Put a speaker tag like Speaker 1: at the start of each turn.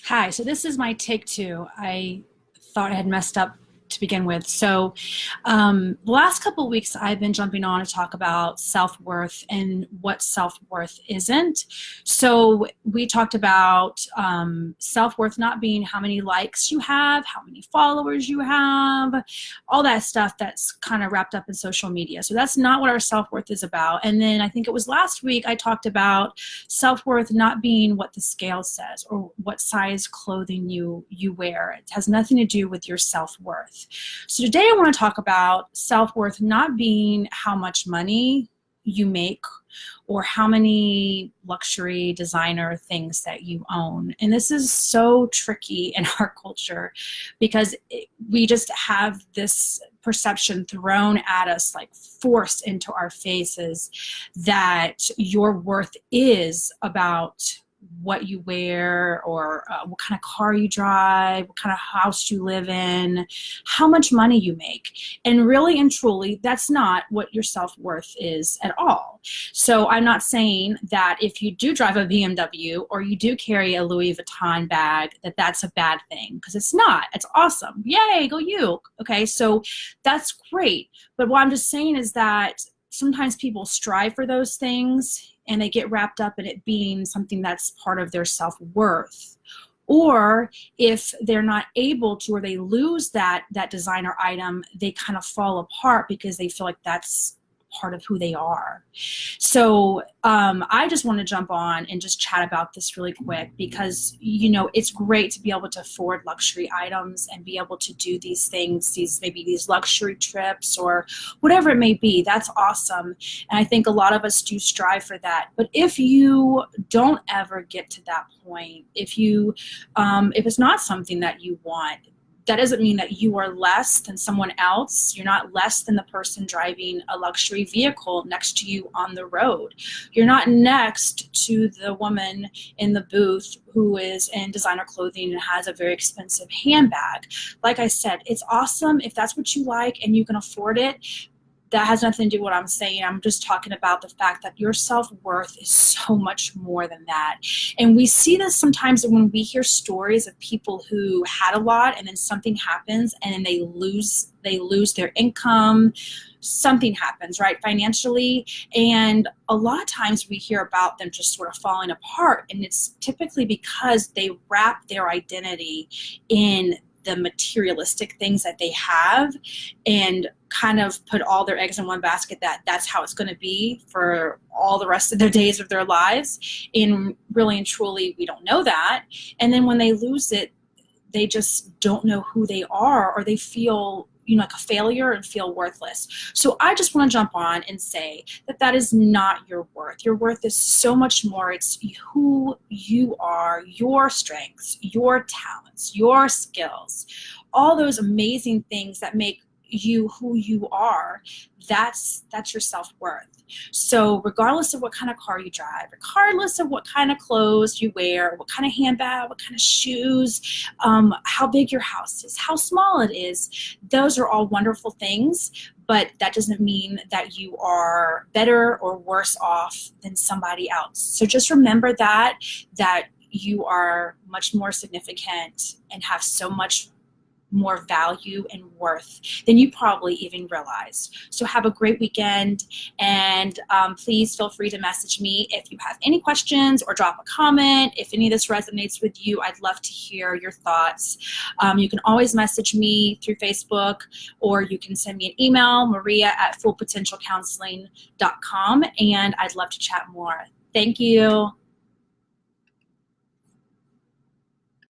Speaker 1: Hi, so this is my take two. I thought I had messed up to begin with. So, the last couple of weeks, I've been jumping on to talk about self worth and what self worth isn't. So, we talked about self worth not being how many likes you have, how many followers you have, all that stuff that's kind of wrapped up in social media. So, that's not what our self worth is about. And then I think it was last week I talked about self-worth not being what the scale says or what size clothing you wear. It has nothing to do with your self-worth. So today I want to talk about self-worth not being how much money you make or how many luxury designer things that you own. And this is so tricky in our culture because we just have this perception thrown at us, like forced into our faces, that your worth is about what you wear or what kind of car you drive, what kind of house you live in, how much money you make. And really and truly, that's not what your self-worth is at all. So I'm not saying that if you do drive a BMW or you do carry a Louis Vuitton bag, that that's a bad thing, because it's not. It's awesome. Yay, go you. Okay, so that's great. But what I'm just saying is that sometimes people strive for those things and they get wrapped up in it being something that's part of their self-worth. Or if they're not able to, or they lose that designer item, they kind of fall apart because they feel like that's part of who they are. So I just want to jump on and just chat about this really quick because, you know, it's great to be able to afford luxury items and be able to do these things, maybe these luxury trips or whatever it may be. That's awesome. And I think a lot of us do strive for that. But if you don't ever get to that point, if it's not something that you want, that doesn't mean that you are less than someone else. You're not less than the person driving a luxury vehicle next to you on the road. You're not next to the woman in the booth who is in designer clothing and has a very expensive handbag. Like I said, it's awesome if that's what you like and you can afford it. That has nothing to do with what I'm saying. I'm just talking about the fact that your self-worth is so much more than that. And we see this sometimes when we hear stories of people who had a lot and then something happens and then they lose their income. Something happens, right, financially. And a lot of times we hear about them just sort of falling apart. And it's typically because they wrap their identity in the materialistic things that they have and kind of put all their eggs in one basket, that's how it's going to be for all the rest of their days of their lives. And really and truly, we don't know that. And then when they lose it, they just don't know who they are, or they feel, you know, like a failure and feel worthless. So I just want to jump on and say that that is not your worth. Your worth is so much more. It's who you are, your strengths, your talents, your skills, all those amazing things that make you who you are. That's your self-worth. So regardless of what kind of car you drive, regardless of what kind of clothes you wear, what kind of handbag, what kind of shoes, how big your house is, how small it is, those are all wonderful things, but that doesn't mean that you are better or worse off than somebody else. So just remember that you are much more significant and have so much more value and worth than you probably even realize. So have a great weekend, and please feel free to message me if you have any questions or drop a comment. If any of this resonates with you, I'd love to hear your thoughts. You can always message me through Facebook, or you can send me an email, maria@fullpotentialcounseling.com, and I'd love to chat more. Thank you.